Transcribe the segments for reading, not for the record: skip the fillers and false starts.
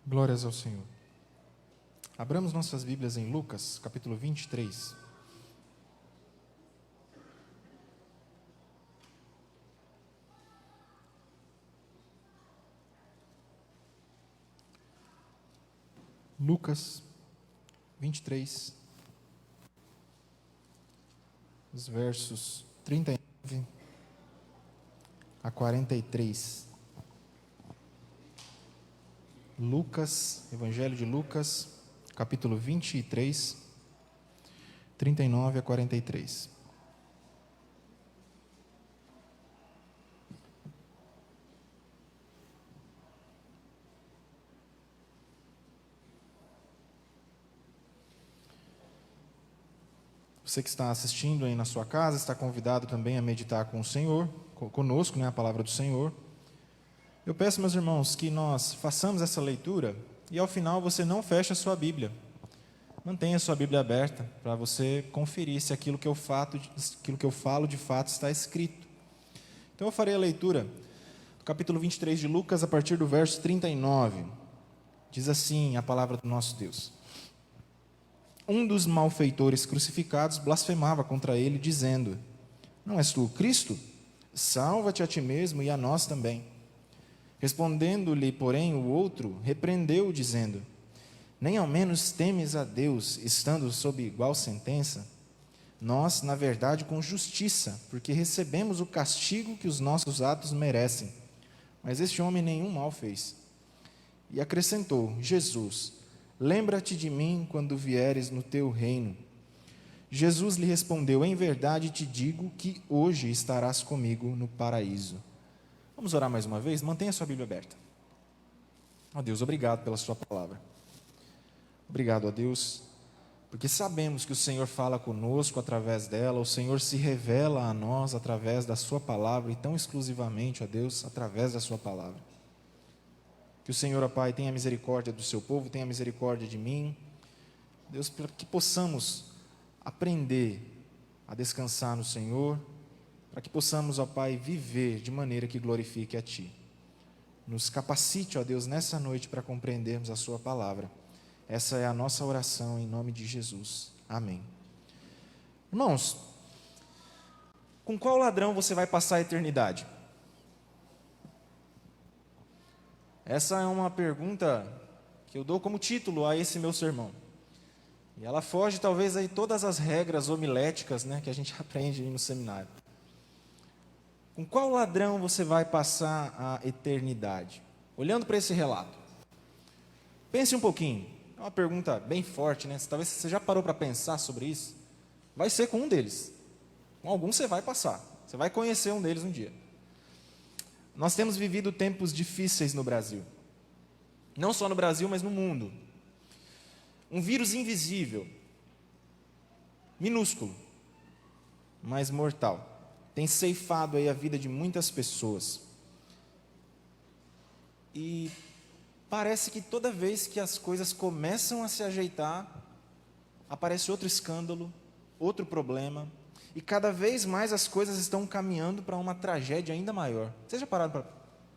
Glórias ao Senhor. Abramos nossas Bíblias em Lucas, capítulo 23. Lucas 23, os versos 39 a 43. Lucas, Evangelho de Lucas, capítulo 23, 39 a 43. Você que está assistindo aí na sua casa, está convidado também a meditar com o Senhor, conosco, a palavra do Senhor. Eu peço, meus irmãos, que nós façamos essa leitura e ao final você não feche a sua Bíblia. Mantenha a sua Bíblia aberta para você conferir se aquilo que eu falo de fato está escrito. Então eu farei a leitura do capítulo 23 de Lucas a partir do verso 39. Diz assim a palavra do nosso Deus. Um dos malfeitores crucificados blasfemava contra ele, dizendo: Não és tu o Cristo? Salva-te a ti mesmo e a nós também. Respondendo-lhe, porém, o outro, repreendeu-o, dizendo: Nem ao menos temes a Deus, estando sob igual sentença? Nós, na verdade, com justiça, porque recebemos o castigo que os nossos atos merecem. Mas este homem nenhum mal fez. E acrescentou: Jesus, lembra-te de mim quando vieres no teu reino. Jesus lhe respondeu: Em verdade te digo que hoje estarás comigo no paraíso. Vamos orar mais uma vez? Mantenha a sua Bíblia aberta. Ó Deus, obrigado pela sua palavra. Obrigado, ó Deus, porque sabemos que o Senhor fala conosco através dela, o Senhor se revela a nós através da sua palavra e tão exclusivamente, ó Deus, através da sua palavra. Que o Senhor, ó Pai, tenha misericórdia do seu povo, tenha misericórdia de mim. Deus, para que possamos aprender a descansar no Senhor, para que possamos, ó Pai, viver de maneira que glorifique a Ti. Nos capacite, ó Deus, nessa noite para compreendermos a Sua palavra. Essa é a nossa oração em nome de Jesus. Amém. Irmãos, com qual ladrão você vai passar a eternidade? Essa é uma pergunta que eu dou como título a esse meu sermão. E ela foge talvez aí todas as regras homiléticas, que a gente aprende aí no seminário. Com qual ladrão você vai passar a eternidade? Olhando para esse relato. Pense um pouquinho. É uma pergunta bem forte, Talvez você já parou para pensar sobre isso. Vai ser com um deles. Com algum você vai passar. Você vai conhecer um deles um dia. Nós temos vivido tempos difíceis no Brasil. Não só no Brasil, mas no mundo. Um vírus invisível, minúsculo, mas mortal, tem ceifado aí a vida de muitas pessoas. E parece que toda vez que as coisas começam a se ajeitar, aparece outro escândalo, outro problema, e cada vez mais as coisas estão caminhando para uma tragédia ainda maior. Vocês já pararam para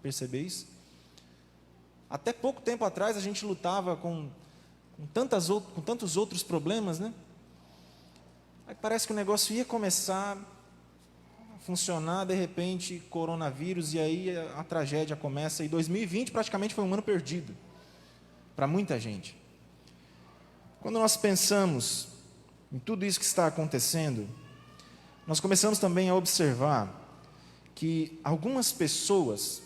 perceber isso? Até pouco tempo atrás a gente lutava com tantos outros problemas, Aí parece que o negócio ia começar a funcionar, de repente, coronavírus, e aí a tragédia começa, e 2020 praticamente foi um ano perdido, para muita gente. Quando nós pensamos em tudo isso que está acontecendo, nós começamos também a observar que algumas pessoas,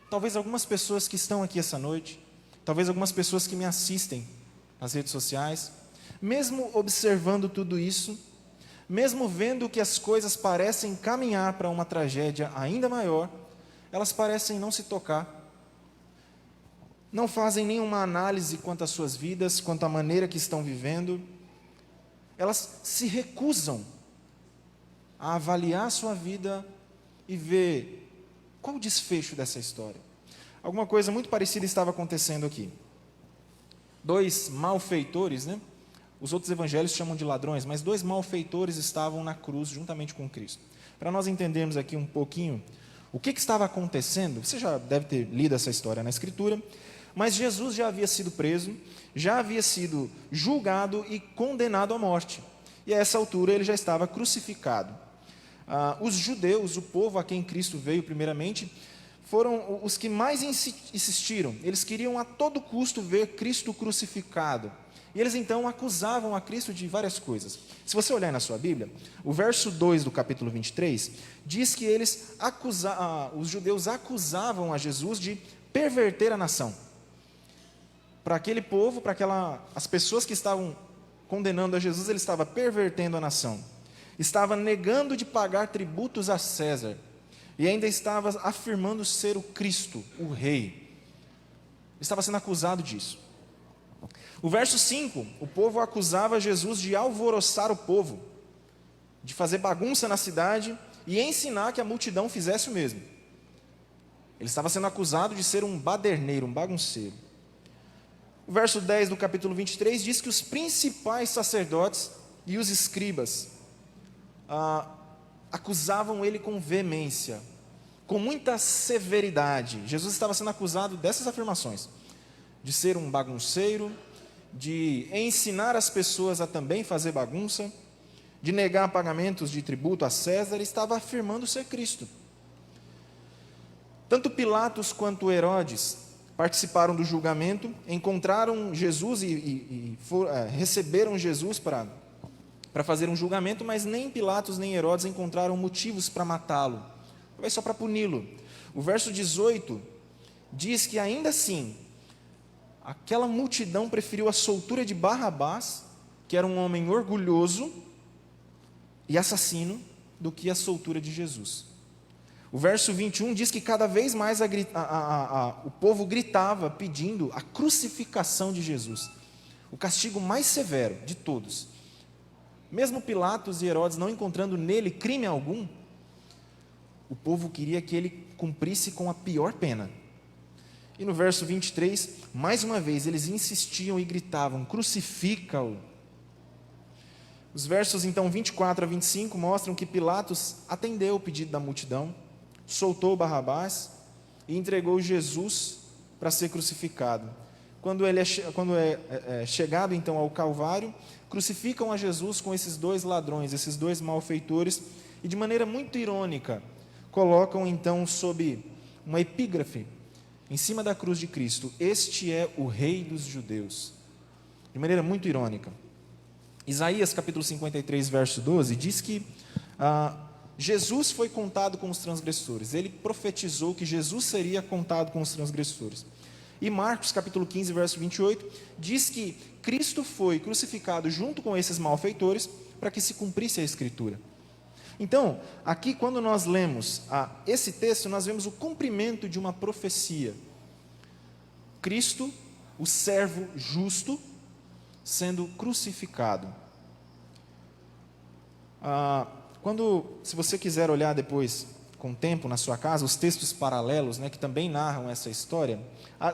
talvez algumas pessoas que estão aqui essa noite, talvez algumas pessoas que me assistem nas redes sociais, mesmo observando tudo isso, mesmo vendo que as coisas parecem caminhar para uma tragédia ainda maior, elas parecem não se tocar, não fazem nenhuma análise quanto às suas vidas, quanto à maneira que estão vivendo, elas se recusam a avaliar a sua vida e ver qual o desfecho dessa história. Alguma coisa muito parecida estava acontecendo aqui. Dois malfeitores, Os outros evangelhos chamam de ladrões, mas dois malfeitores estavam na cruz juntamente com Cristo. Para nós entendermos aqui um pouquinho o que estava acontecendo, você já deve ter lido essa história na Escritura, mas Jesus já havia sido preso, já havia sido julgado e condenado à morte. E a essa altura ele já estava crucificado. Os judeus, o povo a quem Cristo veio primeiramente, foram os que mais insistiram. Eles queriam a todo custo ver Cristo crucificado. E eles então acusavam a Cristo de várias coisas. Se você olhar na sua Bíblia, o verso 2 do capítulo 23, diz que os judeus acusavam a Jesus de perverter a nação. Para aquele povo, as pessoas que estavam condenando a Jesus, ele estava pervertendo a nação. Estava negando de pagar tributos a César. E ainda estava afirmando ser o Cristo, o Rei. Estava sendo acusado disso. O verso 5, o povo acusava Jesus de alvoroçar o povo, de fazer bagunça na cidade e ensinar que a multidão fizesse o mesmo. Ele estava sendo acusado de ser um baderneiro, um bagunceiro. O verso 10 do capítulo 23 diz que os principais sacerdotes e os escribas acusavam ele com veemência, com muita severidade. Jesus estava sendo acusado dessas afirmações, de ser um bagunceiro, de ensinar as pessoas a também fazer bagunça, de negar pagamentos de tributo a César. Ele estava afirmando ser Cristo. Tanto Pilatos quanto Herodes participaram do julgamento, encontraram Jesus receberam Jesus para fazer um julgamento, mas nem Pilatos nem Herodes encontraram motivos para matá-lo, talvez só para puni-lo. O verso 18 diz que ainda assim, aquela multidão preferiu a soltura de Barrabás, que era um homem orgulhoso e assassino, do que a soltura de Jesus. O verso 21 diz que cada vez mais o povo gritava pedindo a crucificação de Jesus, o castigo mais severo de todos. Mesmo Pilatos e Herodes não encontrando nele crime algum, o povo queria que ele cumprisse com a pior pena. E no verso 23, mais uma vez, eles insistiam e gritavam: crucifica-o. Os versos então 24 a 25 mostram que Pilatos atendeu o pedido da multidão, soltou Barrabás e entregou Jesus para ser crucificado. Quando é chegado então ao Calvário, crucificam a Jesus com esses dois ladrões, esses dois malfeitores, e de maneira muito irônica, colocam então sob uma epígrafe, em cima da cruz de Cristo: este é o Rei dos Judeus. De maneira muito irônica. Isaías capítulo 53, verso 12, diz que Jesus foi contado com os transgressores. Ele profetizou que Jesus seria contado com os transgressores. E Marcos capítulo 15, verso 28, diz que Cristo foi crucificado junto com esses malfeitores para que se cumprisse a Escritura. Então, aqui quando nós lemos esse texto, nós vemos o cumprimento de uma profecia. Cristo, o servo justo, sendo crucificado. Se você quiser olhar depois, com tempo, na sua casa, os textos paralelos, que também narram essa história,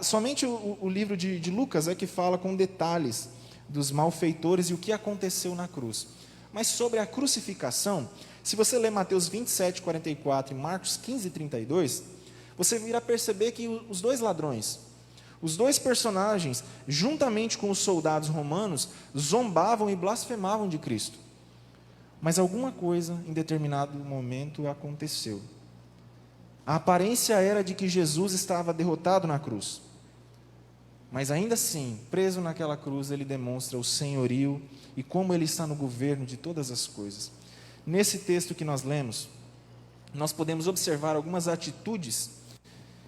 somente o livro de Lucas é que fala com detalhes dos malfeitores e o que aconteceu na cruz. Mas sobre a crucificação, se você ler Mateus 27, 44 e Marcos 15, 32, você irá perceber que os dois ladrões, os dois personagens, juntamente com os soldados romanos, zombavam e blasfemavam de Cristo. Mas alguma coisa, em determinado momento, aconteceu. A aparência era de que Jesus estava derrotado na cruz. Mas ainda assim, preso naquela cruz, ele demonstra o senhorio e como ele está no governo de todas as coisas. Nesse texto que nós lemos, nós podemos observar algumas atitudes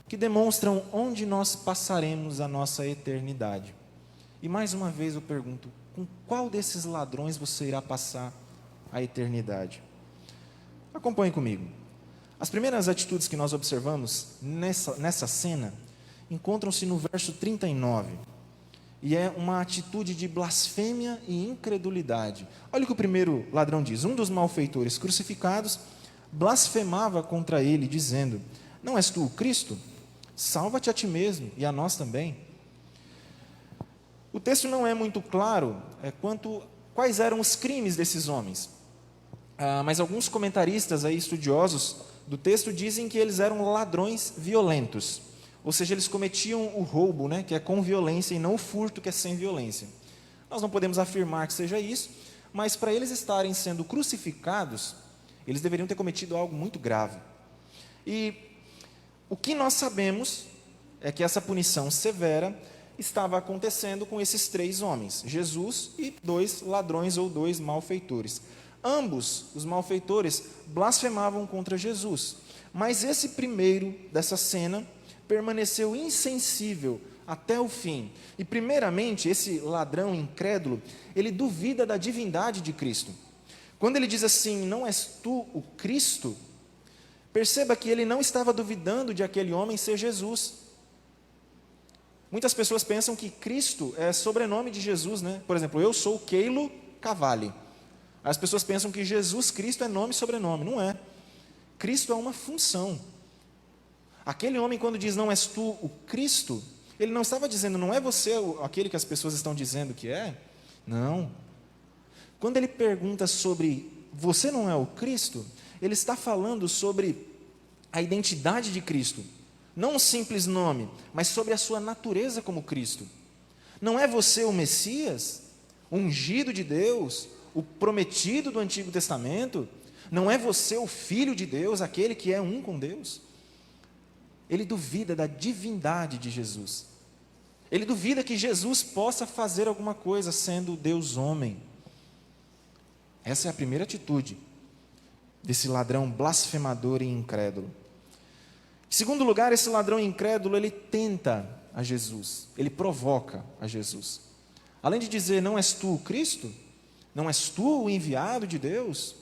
que demonstram onde nós passaremos a nossa eternidade. E mais uma vez eu pergunto: com qual desses ladrões você irá passar a eternidade? Acompanhe comigo. As primeiras atitudes que nós observamos nessa cena encontram-se no verso 39. E é uma atitude de blasfêmia e incredulidade. Olha o que o primeiro ladrão diz: um dos malfeitores crucificados blasfemava contra ele, dizendo: não és tu o Cristo? Salva-te a ti mesmo e a nós também. O texto não é muito claro quanto quais eram os crimes desses homens. Mas alguns comentaristas estudiosos do texto dizem que eles eram ladrões violentos. Ou seja, eles cometiam o roubo, né, que é com violência, e não o furto, que é sem violência. Nós não podemos afirmar que seja isso, mas para eles estarem sendo crucificados, eles deveriam ter cometido algo muito grave. E o que nós sabemos é que essa punição severa estava acontecendo com esses 3 homens, Jesus e 2 ladrões ou 2 malfeitores. Ambos, os malfeitores, blasfemavam contra Jesus, mas esse primeiro dessa cena permaneceu insensível até o fim. E primeiramente, esse ladrão incrédulo, ele duvida da divindade de Cristo. Quando ele diz assim, não és tu o Cristo, perceba que ele não estava duvidando de aquele homem ser Jesus. Muitas pessoas pensam que Cristo é sobrenome de Jesus, né? Por exemplo, eu sou Keilo Cavalli. As pessoas pensam que Jesus Cristo é nome e sobrenome. Não é. Cristo é uma função. Aquele homem, quando diz não és tu o Cristo, ele não estava dizendo, não é você aquele que as pessoas estão dizendo que é? Não. Quando ele pergunta sobre você não é o Cristo, ele está falando sobre a identidade de Cristo. Não um simples nome, mas sobre a sua natureza como Cristo. Não é você o Messias, o ungido de Deus, o prometido do Antigo Testamento? Não é você o Filho de Deus, aquele que é um com Deus? Ele duvida da divindade de Jesus. Ele duvida que Jesus possa fazer alguma coisa sendo Deus homem. Essa é a primeira atitude desse ladrão blasfemador e incrédulo. Em segundo lugar, esse ladrão incrédulo, ele tenta a Jesus, ele provoca a Jesus. Além de dizer, não és tu o Cristo? Não és tu o enviado de Deus?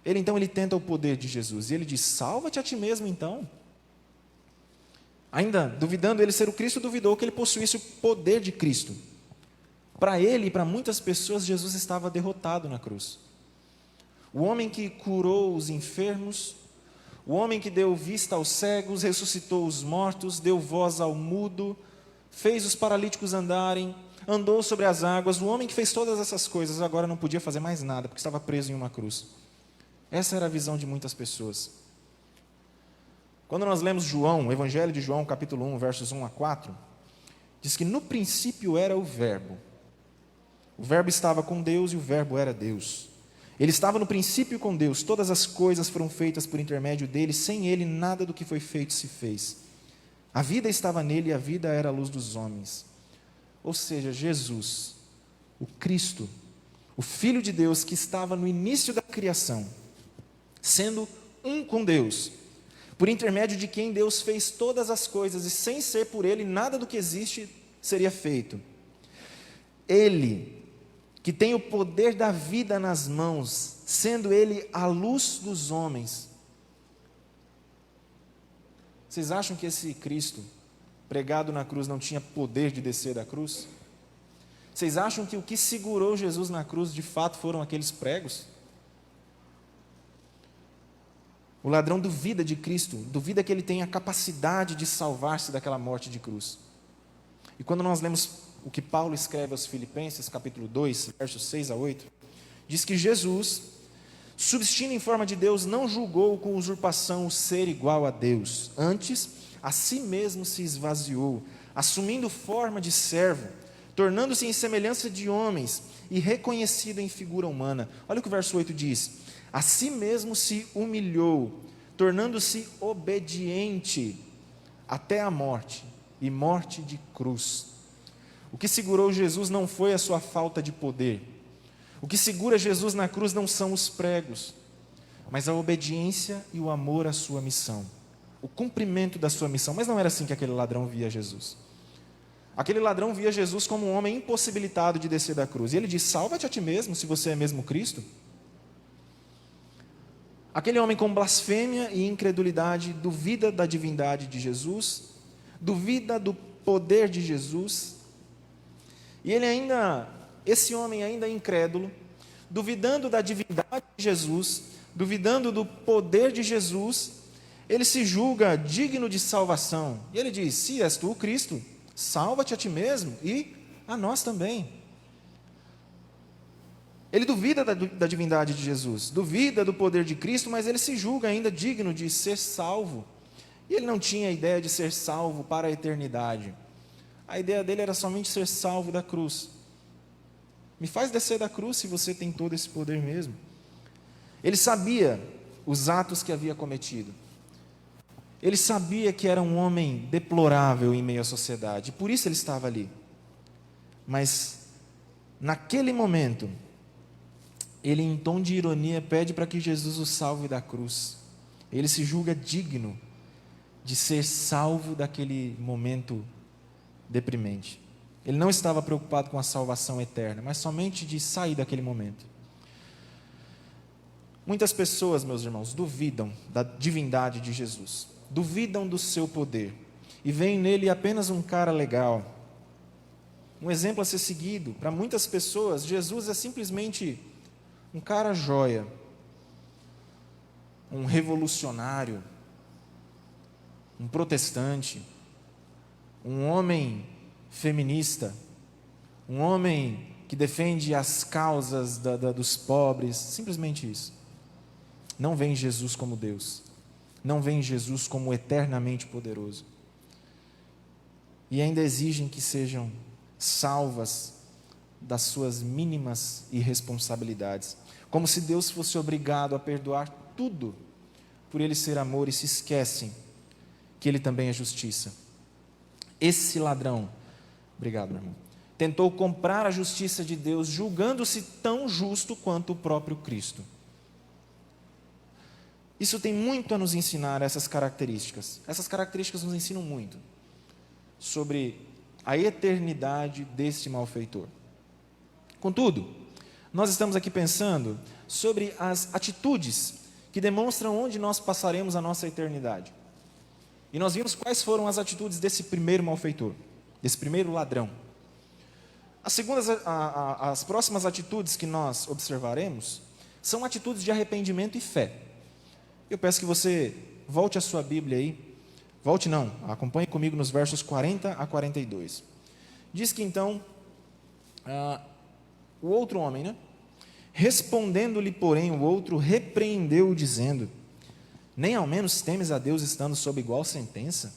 Ele tenta o poder de Jesus, e ele diz, salva-te a ti mesmo então. Ainda, duvidando ele ser o Cristo, duvidou que ele possuísse o poder de Cristo. Para ele e para muitas pessoas, Jesus estava derrotado na cruz. O homem que curou os enfermos, o homem que deu vista aos cegos, ressuscitou os mortos, deu voz ao mudo, fez os paralíticos andarem, andou sobre as águas, o homem que fez todas essas coisas agora não podia fazer mais nada, porque estava preso em uma cruz. Essa era a visão de muitas pessoas. Quando nós lemos João, o Evangelho de João, capítulo 1, versos 1 a 4, diz que no princípio era o Verbo estava com Deus e o Verbo era Deus. Ele estava no princípio com Deus, todas as coisas foram feitas por intermédio dele, sem ele nada do que foi feito se fez. A vida estava nele e a vida era a luz dos homens. Ou seja, Jesus, o Cristo, o Filho de Deus que estava no início da criação, sendo um com Deus, por intermédio de quem Deus fez todas as coisas e sem ser por ele nada do que existe seria feito. Ele, que tem o poder da vida nas mãos, sendo ele a luz dos homens. Vocês acham que esse Cristo pregado na cruz não tinha poder de descer da cruz? Vocês acham que o que segurou Jesus na cruz de fato foram aqueles pregos? O ladrão duvida de Cristo, duvida que ele tenha a capacidade de salvar-se daquela morte de cruz. E quando nós lemos o que Paulo escreve aos Filipenses, capítulo 2, versos 6 a 8, diz que Jesus, subsistindo em forma de Deus, não julgou com usurpação o ser igual a Deus. Antes, a si mesmo se esvaziou, assumindo forma de servo, tornando-se em semelhança de homens e reconhecido em figura humana. Olha o que o verso 8 diz. A si mesmo se humilhou, tornando-se obediente até a morte, e morte de cruz. O que segurou Jesus não foi a sua falta de poder. O que segura Jesus na cruz não são os pregos, mas a obediência e o amor à sua missão, o cumprimento da sua missão. Mas não era assim que aquele ladrão via Jesus. Aquele ladrão via Jesus como um homem impossibilitado de descer da cruz. E ele diz, salva-te a ti mesmo, se você é mesmo Cristo. Aquele homem com blasfêmia e incredulidade duvida da divindade de Jesus, duvida do poder de Jesus, e esse homem ainda incrédulo, duvidando da divindade de Jesus, duvidando do poder de Jesus, ele se julga digno de salvação, e ele diz, se és tu o Cristo, salva-te a ti mesmo e a nós também. Ele duvida da divindade de Jesus, duvida do poder de Cristo, mas ele se julga ainda digno de ser salvo. E ele não tinha a ideia de ser salvo para a eternidade. A ideia dele era somente ser salvo da cruz. Me faz descer da cruz se você tem todo esse poder mesmo. Ele sabia os atos que havia cometido. Ele sabia que era um homem deplorável em meio à sociedade. Por isso ele estava ali. Mas, naquele momento, ele, em tom de ironia, pede para que Jesus o salve da cruz. Ele se julga digno de ser salvo daquele momento deprimente. Ele não estava preocupado com a salvação eterna, mas somente de sair daquele momento. Muitas pessoas, meus irmãos, duvidam da divindade de Jesus, duvidam do seu poder, e veem nele apenas um cara legal. Um exemplo a ser seguido, para muitas pessoas, Jesus é simplesmente um cara joia, um revolucionário, um protestante, um homem feminista, um homem que defende as causas dos pobres, simplesmente isso. Não vem Jesus como Deus, não vem Jesus como eternamente poderoso. E ainda exigem que sejam salvas das suas mínimas irresponsabilidades, como se Deus fosse obrigado a perdoar tudo por ele ser amor, e se esquecem que ele também é justiça. Esse ladrão, obrigado, meu irmão, tentou comprar a justiça de Deus, julgando-se tão justo quanto o próprio Cristo. Isso tem muito a nos ensinar, essas características. Essas características nos ensinam muito sobre a eternidade deste malfeitor. Contudo, nós estamos aqui pensando sobre as atitudes que demonstram onde nós passaremos a nossa eternidade. E nós vimos quais foram as atitudes desse primeiro malfeitor, desse primeiro ladrão. As próximas atitudes que nós observaremos são atitudes de arrependimento e fé. Eu peço que você volte a sua Bíblia aí. Volte não, acompanhe comigo nos versos 40 a 42. Diz que então, o outro homem, né? Respondendo-lhe, porém, o outro repreendeu-o, dizendo: nem ao menos temes a Deus estando sob igual sentença?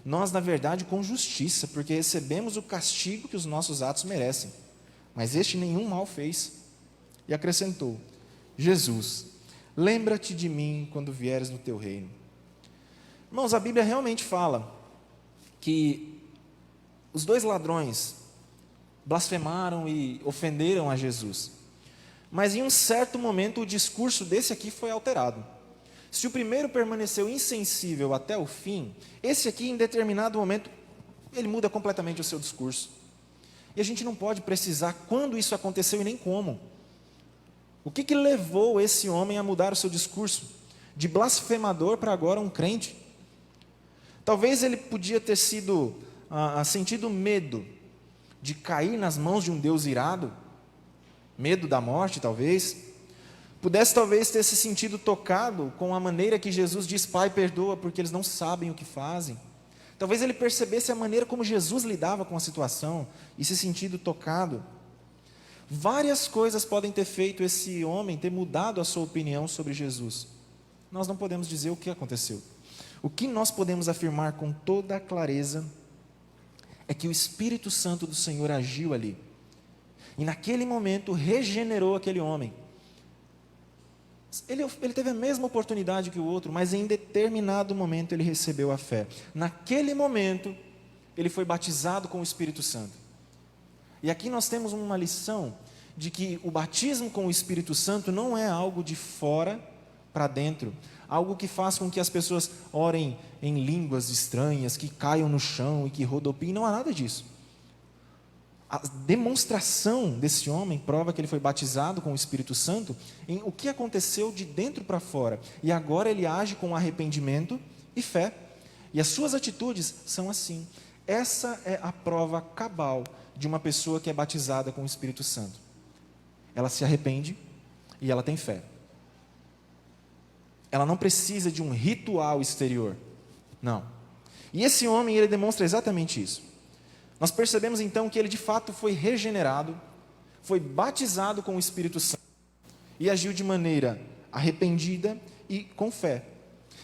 Nós, na verdade, com justiça, porque recebemos o castigo que os nossos atos merecem. Mas este nenhum mal fez. E acrescentou: Jesus, lembra-te de mim quando vieres no teu reino. Irmãos, a Bíblia realmente fala que os dois ladrões blasfemaram e ofenderam a Jesus. Mas em um certo momento o discurso desse aqui foi alterado. Se o primeiro permaneceu insensível até o fim, esse aqui em determinado momento, ele muda completamente o seu discurso. E a gente não pode precisar quando isso aconteceu e nem como. O que levou esse homem a mudar o seu discurso? De blasfemador para agora um crente. Talvez ele podia ter sentido medo de cair nas mãos de um Deus irado, medo da morte talvez, pudesse talvez ter se sentido tocado com a maneira que Jesus diz: Pai, perdoa, porque eles não sabem o que fazem. Talvez ele percebesse a maneira como Jesus lidava com a situação e se sentido tocado. Várias coisas podem ter feito esse homem ter mudado a sua opinião sobre Jesus. Nós não podemos dizer o que aconteceu. O que nós podemos afirmar com toda a clareza é que o Espírito Santo do Senhor agiu ali. E naquele momento regenerou aquele homem. Ele teve a mesma oportunidade que o outro, mas em determinado momento ele recebeu a fé. Naquele momento, ele foi batizado com o Espírito Santo. E aqui nós temos uma lição de que o batismo com o Espírito Santo não é algo de fora para dentro, algo que faz com que as pessoas orem em línguas estranhas, que caiam no chão e que rodopiem. Não há nada disso. A demonstração desse homem prova que ele foi batizado com o Espírito Santo em o que aconteceu de dentro para fora. E agora ele age com arrependimento e fé. E as suas atitudes são assim. Essa é a prova cabal de uma pessoa que é batizada com o Espírito Santo. Ela se arrepende e ela tem fé. Ela não precisa de um ritual exterior. Não. E esse homem, ele demonstra exatamente isso. Nós percebemos então que ele de fato foi regenerado, foi batizado com o Espírito Santo e agiu de maneira arrependida e com fé.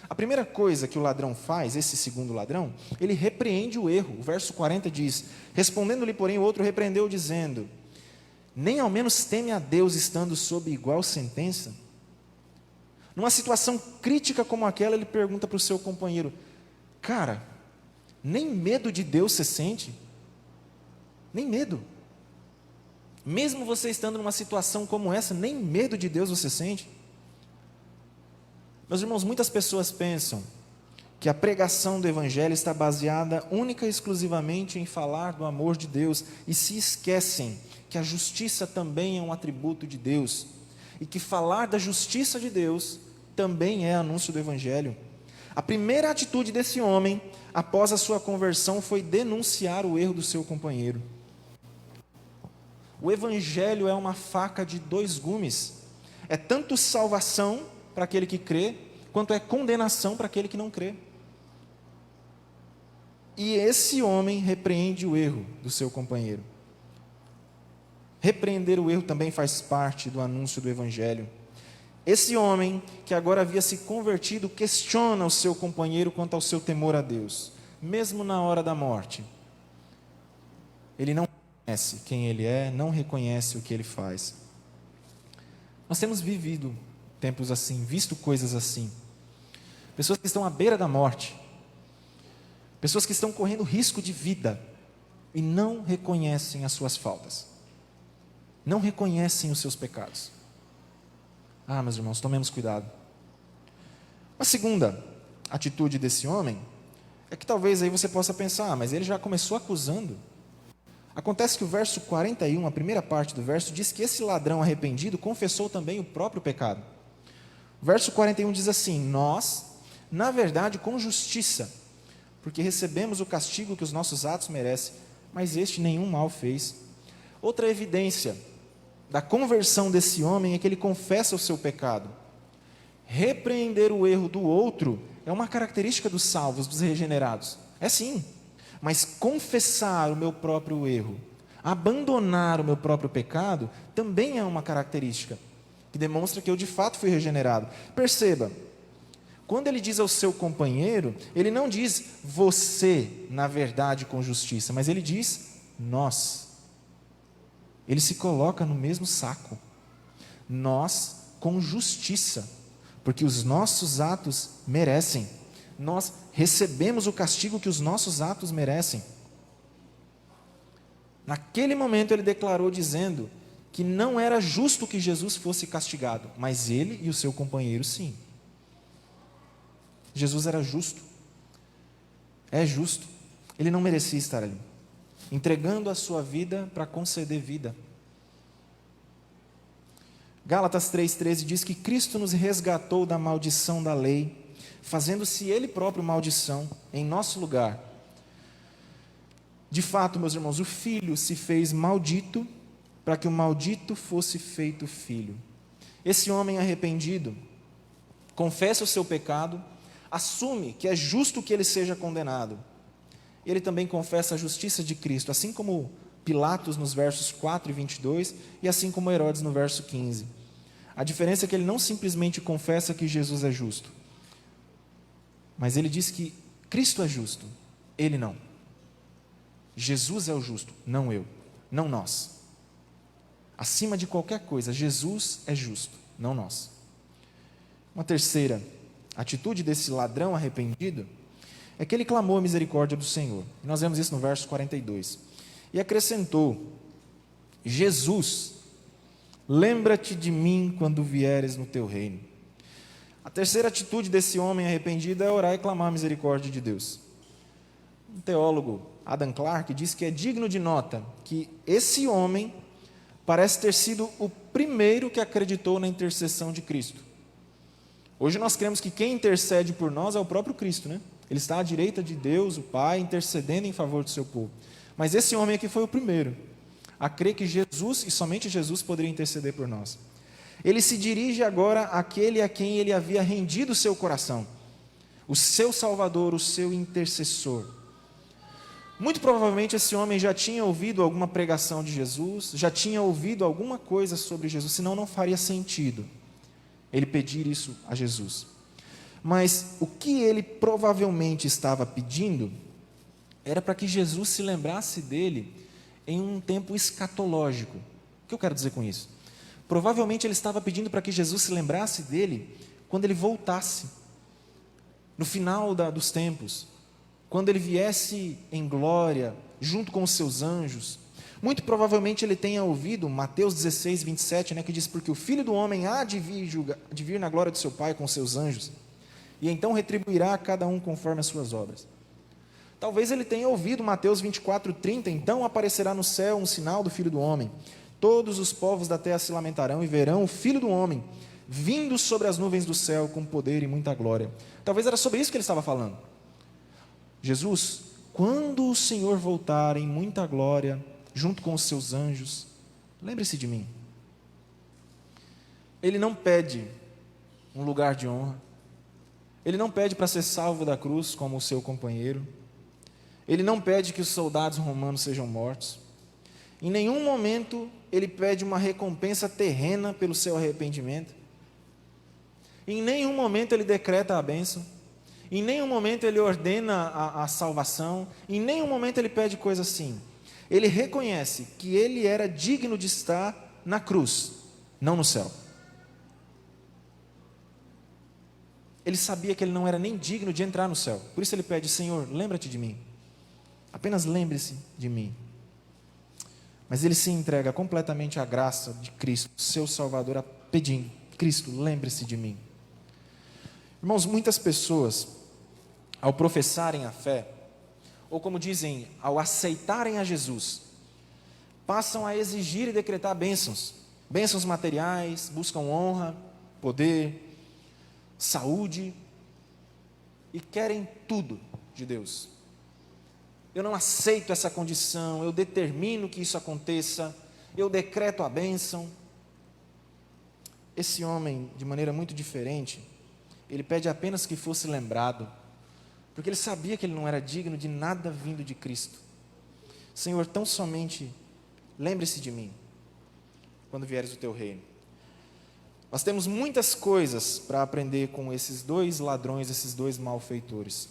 A primeira coisa que o ladrão faz, esse segundo ladrão, ele repreende o erro. O verso 40 diz: respondendo-lhe, porém, o outro repreendeu, dizendo: nem ao menos teme a Deus, estando sob igual sentença? Numa situação crítica como aquela, ele pergunta para o seu companheiro: cara, nem medo de Deus você sente? Nem medo. Mesmo você estando numa situação como essa, nem medo de Deus você sente? Meus irmãos, muitas pessoas pensam que a pregação do Evangelho está baseada única e exclusivamente em falar do amor de Deus e se esquecem que a justiça também é um atributo de Deus e que falar da justiça de Deus também é anúncio do Evangelho. A primeira atitude desse homem, após a sua conversão, foi denunciar o erro do seu companheiro. O Evangelho é uma faca de dois gumes. É tanto salvação para aquele que crê, quanto é condenação para aquele que não crê. E esse homem repreende o erro do seu companheiro. Repreender o erro também faz parte do anúncio do Evangelho. Esse homem, que agora havia se convertido, questiona o seu companheiro quanto ao seu temor a Deus, mesmo na hora da morte. Ele não reconhece quem ele é, não reconhece o que ele faz. Nós temos vivido tempos assim, visto coisas assim. Pessoas que estão à beira da morte, pessoas que estão correndo risco de vida e não reconhecem as suas faltas, não reconhecem os seus pecados. Meus irmãos, tomemos cuidado. A segunda atitude desse homem é que talvez aí você possa pensar: mas ele já começou acusando. Acontece que o verso 41, a primeira parte do verso, diz que esse ladrão arrependido confessou também o próprio pecado. O verso 41 diz assim: nós, na verdade, com justiça, porque recebemos o castigo que os nossos atos merecem, mas este nenhum mal fez. Outra evidência da conversão desse homem é que ele confessa o seu pecado. Repreender o erro do outro é uma característica dos salvos, dos regenerados. É sim, mas confessar o meu próprio erro, abandonar o meu próprio pecado, também é uma característica que demonstra que eu de fato fui regenerado. Perceba, quando ele diz ao seu companheiro, ele não diz você, na verdade, com justiça, mas ele diz nós. Ele se coloca no mesmo saco. Nós com justiça, porque os nossos atos merecem. Nós recebemos o castigo que os nossos atos merecem. Naquele momento ele declarou dizendo que não era justo que Jesus fosse castigado, mas ele e o seu companheiro sim. Jesus era justo. É justo. Ele não merecia estar ali, entregando a sua vida para conceder vida. Gálatas 3,13 diz que Cristo nos resgatou da maldição da lei, fazendo-se Ele próprio maldição em nosso lugar. De fato, meus irmãos, o Filho se fez maldito para que o maldito fosse feito filho. Esse homem arrependido confessa o seu pecado, assume que é justo que ele seja condenado. Ele também confessa a justiça de Cristo, assim como Pilatos nos versos 4 e 22, e assim como Herodes no verso 15. A diferença é que ele não simplesmente confessa que Jesus é justo, mas ele diz que Cristo é justo, ele não. Jesus é o justo, não eu, não nós. Acima de qualquer coisa, Jesus é justo, não nós. Uma terceira atitude desse ladrão arrependido é que ele clamou a misericórdia do Senhor. E nós vemos isso no verso 42. E acrescentou: Jesus, lembra-te de mim quando vieres no teu reino. A terceira atitude desse homem arrependido é orar e clamar a misericórdia de Deus. Um teólogo, Adam Clarke, diz que é digno de nota que esse homem parece ter sido o primeiro que acreditou na intercessão de Cristo. Hoje nós cremos que quem intercede por nós é o próprio Cristo, né? Ele está à direita de Deus, o Pai, intercedendo em favor do seu povo. Mas esse homem aqui foi o primeiro a crer que Jesus, e somente Jesus, poderia interceder por nós. Ele se dirige agora àquele a quem ele havia rendido o seu coração, o seu Salvador, o seu intercessor. Muito provavelmente esse homem já tinha ouvido alguma pregação de Jesus, já tinha ouvido alguma coisa sobre Jesus, senão não faria sentido ele pedir isso a Jesus. Mas o que ele provavelmente estava pedindo era para que Jesus se lembrasse dele em um tempo escatológico. O que eu quero dizer com isso? Provavelmente ele estava pedindo para que Jesus se lembrasse dele quando ele voltasse, no final dos tempos, quando ele viesse em glória, junto com os seus anjos. Muito provavelmente ele tenha ouvido Mateus 16, 27, que diz: porque o Filho do Homem há de vir na glória do seu Pai com os seus anjos, e então retribuirá a cada um conforme as suas obras. Talvez ele tenha ouvido Mateus 24, 30, então aparecerá no céu um sinal do Filho do Homem. Todos os povos da terra se lamentarão e verão o Filho do Homem vindo sobre as nuvens do céu com poder e muita glória. Talvez era sobre isso que ele estava falando. Jesus, quando o Senhor voltar em muita glória, junto com os seus anjos, lembre-se de mim. Ele não pede um lugar de honra. Ele não pede para ser salvo da cruz como o seu companheiro. Ele não pede que os soldados romanos sejam mortos. Em nenhum momento ele pede uma recompensa terrena pelo seu arrependimento. Em nenhum momento ele decreta a bênção. Em nenhum momento ele ordena a salvação. Em nenhum momento ele pede coisa assim. Ele reconhece que ele era digno de estar na cruz, não no céu. Ele sabia que ele não era nem digno de entrar no céu. Por isso ele pede: Senhor, lembra-te de mim. Apenas lembre-se de mim. Mas ele se entrega completamente à graça de Cristo, seu Salvador, pedindo: Cristo, lembre-se de mim. Irmãos, muitas pessoas, ao professarem a fé, ou como dizem, ao aceitarem a Jesus, passam a exigir e decretar bênçãos materiais, buscam honra, poder, saúde, e querem tudo de Deus. Eu não aceito essa condição, eu determino que isso aconteça, eu decreto a bênção. Esse homem, de maneira muito diferente, ele pede apenas que fosse lembrado, porque ele sabia que ele não era digno de nada vindo de Cristo. Senhor, tão somente lembre-se de mim, quando vieres o teu reino. Nós temos muitas coisas para aprender com esses dois ladrões, esses dois malfeitores.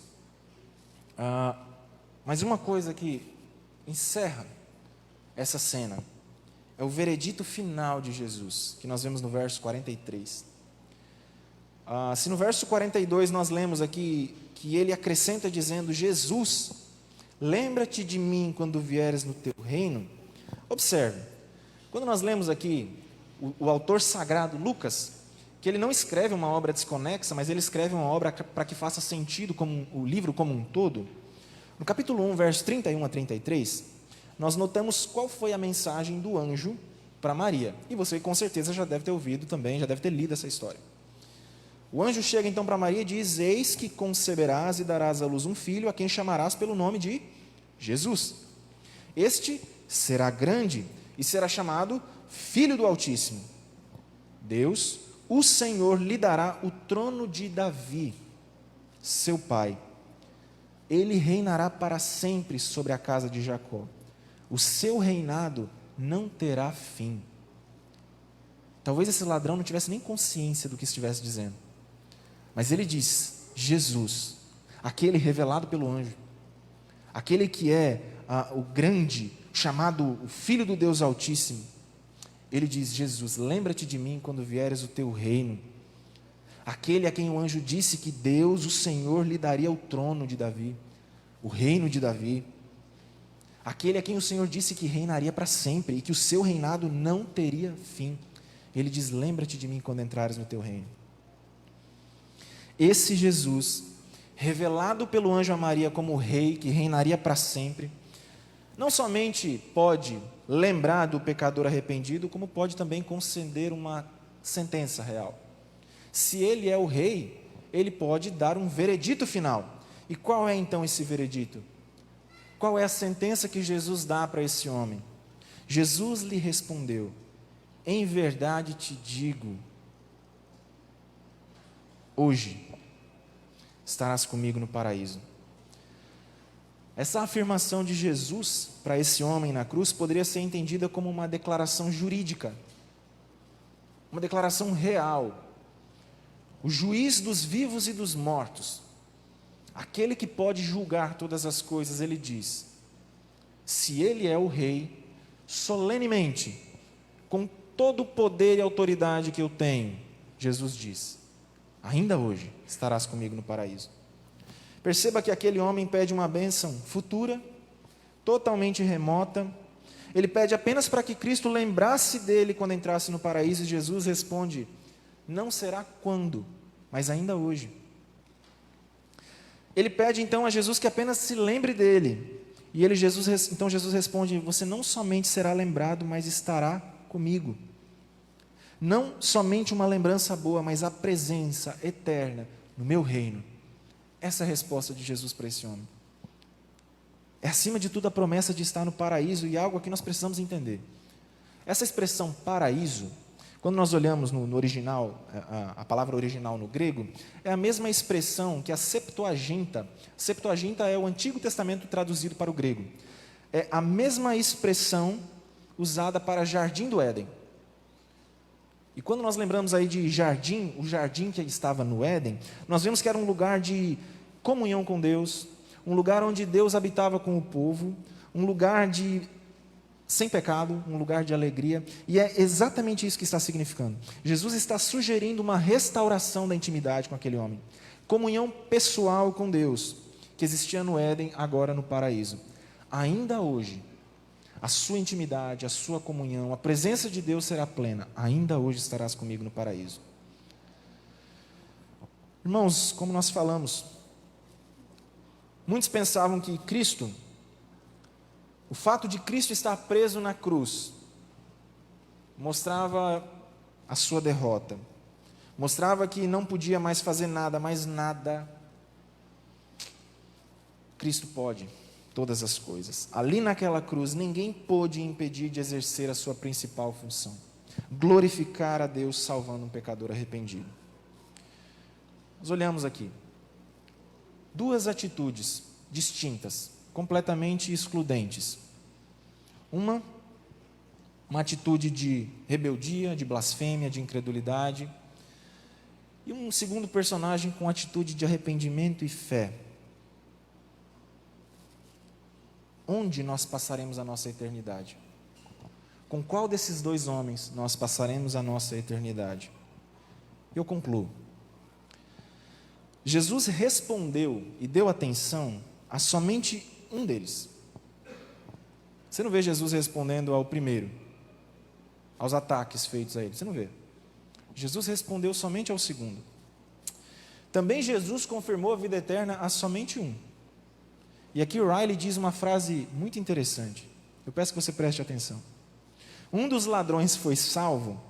Mas uma coisa que encerra essa cena é o veredito final de Jesus, que nós vemos no verso 43. Se no verso 42 nós lemos aqui que ele acrescenta dizendo: Jesus, lembra-te de mim quando vieres no teu reino. Observe, quando nós lemos aqui o autor sagrado Lucas, que ele não escreve uma obra desconexa, mas ele escreve uma obra para que faça sentido como o livro como um todo. No capítulo 1, versos 31 a 33, nós notamos qual foi a mensagem do anjo para Maria. E você com certeza já deve ter ouvido também, já deve ter lido essa história. O anjo chega então para Maria e diz: eis que conceberás e darás à luz um filho, a quem chamarás pelo nome de Jesus. Este será grande e será chamado Filho do Altíssimo. Deus, o Senhor, lhe dará o trono de Davi, seu pai. Ele reinará para sempre sobre a casa de Jacó. O seu reinado não terá fim. Talvez esse ladrão não tivesse nem consciência do que estivesse dizendo. Mas ele diz: Jesus, aquele revelado pelo anjo, aquele que é o grande, chamado o Filho do Deus Altíssimo. Ele diz: Jesus, lembra-te de mim quando vieres o teu reino. Aquele a quem o anjo disse que Deus, o Senhor, lhe daria o trono de Davi, o reino de Davi. Aquele a quem o Senhor disse que reinaria para sempre e que o seu reinado não teria fim. Ele diz: lembra-te de mim quando entrares no teu reino. Esse Jesus, revelado pelo anjo a Maria como o rei que reinaria para sempre, não somente pode lembrar do pecador arrependido, como pode também conceder uma sentença real. Se ele é o rei, ele pode dar um veredito final. E qual é então esse veredito? Qual é a sentença que Jesus dá para esse homem? Jesus lhe respondeu: em verdade te digo, hoje estarás comigo no paraíso. Essa afirmação de Jesus para esse homem na cruz poderia ser entendida como uma declaração jurídica, uma declaração real, o juiz dos vivos e dos mortos, aquele que pode julgar todas as coisas, ele diz: se ele é o rei, solenemente, com todo o poder e autoridade que eu tenho, Jesus diz: ainda hoje estarás comigo no paraíso. Perceba que aquele homem pede uma bênção futura, totalmente remota. Ele pede apenas para que Cristo lembrasse dele quando entrasse no paraíso, e Jesus responde: não será quando, mas ainda hoje. Ele pede então a Jesus que apenas se lembre dele. E então Jesus responde: você não somente será lembrado, mas estará comigo. Não somente uma lembrança boa, mas a presença eterna no meu reino. Essa é a resposta de Jesus para esse homem. É acima de tudo a promessa de estar no paraíso, e algo que nós precisamos entender. Essa expressão paraíso, quando nós olhamos no original, a palavra original no grego, é a mesma expressão que a Septuaginta. Septuaginta é o Antigo Testamento traduzido para o grego. É a mesma expressão usada para Jardim do Éden. E quando nós lembramos aí de jardim, o jardim que estava no Éden, nós vemos que era um lugar de comunhão com Deus, um lugar onde Deus habitava com o povo, um lugar sem pecado, um lugar de alegria, e é exatamente isso que está significando. Jesus está sugerindo uma restauração da intimidade com aquele homem, comunhão pessoal com Deus, que existia no Éden, agora no paraíso. Ainda hoje, a sua intimidade, a sua comunhão, a presença de Deus será plena. Ainda hoje estarás comigo no paraíso. Irmãos, como nós falamos, muitos pensavam que Cristo, o fato de Cristo estar preso na cruz, mostrava a sua derrota, mostrava que não podia mais fazer nada, mas nada. Cristo pode todas as coisas. Ali naquela cruz, ninguém pôde impedir de exercer a sua principal função: glorificar a Deus salvando um pecador arrependido. Nós olhamos aqui duas atitudes distintas, completamente excludentes. Uma atitude de rebeldia, de blasfêmia, de incredulidade, e um segundo personagem com atitude de arrependimento e fé. Onde nós passaremos a nossa eternidade? Com qual desses dois homens nós passaremos a nossa eternidade? Eu concluo. Jesus respondeu e deu atenção a somente um deles. Você não vê Jesus respondendo ao primeiro, aos ataques feitos a ele. Você não vê. Jesus respondeu somente ao segundo. Também Jesus confirmou a vida eterna a somente um. E aqui o Riley diz uma frase muito interessante. Eu peço que você preste atenção. Um dos ladrões foi salvo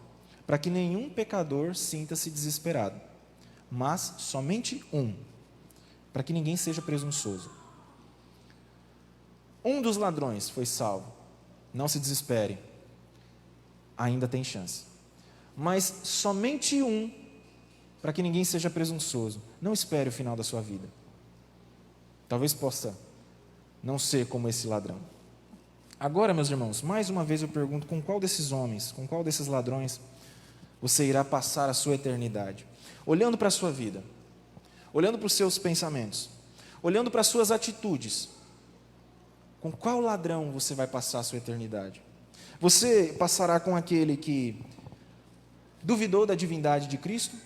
para que nenhum pecador sinta-se desesperado, mas somente um, para que ninguém seja presunçoso. Um dos ladrões foi salvo. Não se desespere, ainda tem chance. Mas somente um, para que ninguém seja presunçoso. Não espere o final da sua vida. Talvez possa não ser como esse ladrão. Agora, meus irmãos, mais uma vez eu pergunto: com qual desses homens, com qual desses ladrões você irá passar a sua eternidade? Olhando para a sua vida, olhando para os seus pensamentos, olhando para as suas atitudes, com qual ladrão você vai passar a sua eternidade? Você passará com aquele que duvidou da divindade de Cristo,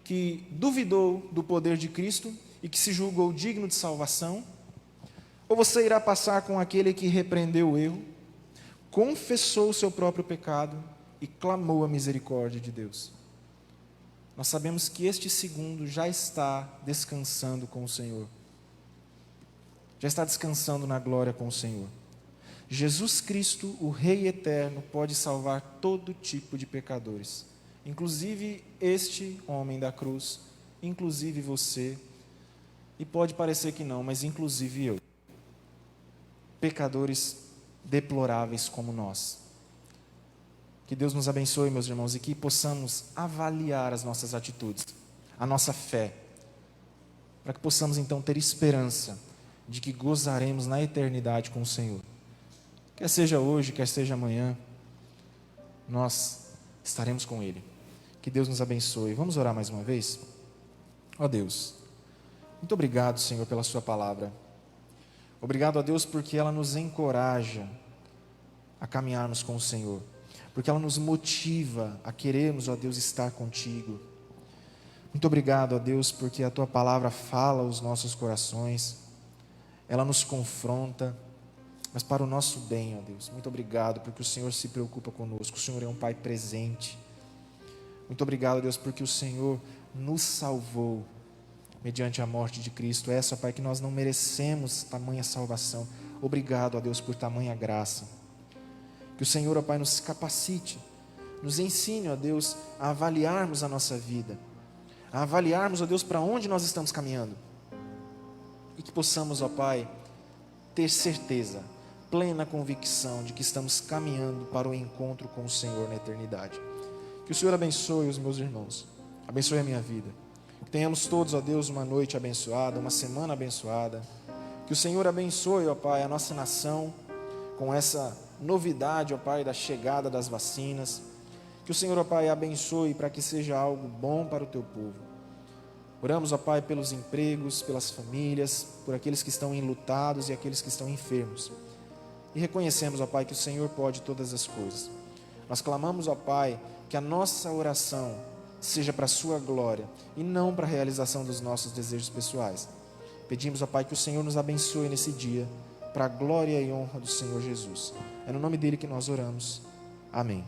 que duvidou do poder de Cristo e que se julgou digno de salvação? Ou você irá passar com aquele que repreendeu o erro, confessou o seu próprio pecado e clamou a misericórdia de Deus? Nós sabemos que este segundo já está descansando com o Senhor, já está descansando na glória com o Senhor. Jesus Cristo, o Rei eterno, pode salvar todo tipo de pecadores, inclusive este homem da cruz, inclusive você, e pode parecer que não, mas inclusive eu. Pecadores deploráveis como nós. Que Deus nos abençoe, meus irmãos, e que possamos avaliar as nossas atitudes, a nossa fé, para que possamos então ter esperança de que gozaremos na eternidade com o Senhor. Quer seja hoje, quer seja amanhã, nós estaremos com Ele. Que Deus nos abençoe. Vamos orar mais uma vez? Ó Deus, muito obrigado, Senhor, pela sua palavra. Obrigado a Deus porque ela nos encoraja a caminharmos com o Senhor, porque ela nos motiva a querermos, ó Deus, estar contigo. Muito obrigado, ó Deus, porque a tua palavra fala aos nossos corações, ela nos confronta, mas para o nosso bem, ó Deus. Muito obrigado porque o Senhor se preocupa conosco, o Senhor é um Pai presente. Muito obrigado, Deus, porque o Senhor nos salvou mediante a morte de Cristo. Essa, Pai, que nós não merecemos tamanha salvação. Obrigado, ó Deus, por tamanha graça. Que o Senhor, ó Pai, nos capacite, nos ensine, ó Deus, a avaliarmos a nossa vida, a avaliarmos, ó Deus, para onde nós estamos caminhando. E que possamos, ó Pai, ter certeza, plena convicção de que estamos caminhando para o encontro com o Senhor na eternidade. Que o Senhor abençoe os meus irmãos, abençoe a minha vida. Que tenhamos todos, ó Deus, uma noite abençoada, uma semana abençoada. Que o Senhor abençoe, ó Pai, a nossa nação com essa novidade, ó Pai, da chegada das vacinas. Que o Senhor, ó Pai, abençoe para que seja algo bom para o teu povo. Oramos, ó Pai, pelos empregos, pelas famílias, por aqueles que estão enlutados e aqueles que estão enfermos. E reconhecemos, ó Pai, que o Senhor pode todas as coisas. Nós clamamos, ó Pai, que a nossa oração seja para a sua glória e não para a realização dos nossos desejos pessoais. Pedimos, ó Pai, que o Senhor nos abençoe nesse dia, para a glória e honra do Senhor Jesus. É no nome dele que nós oramos. Amém.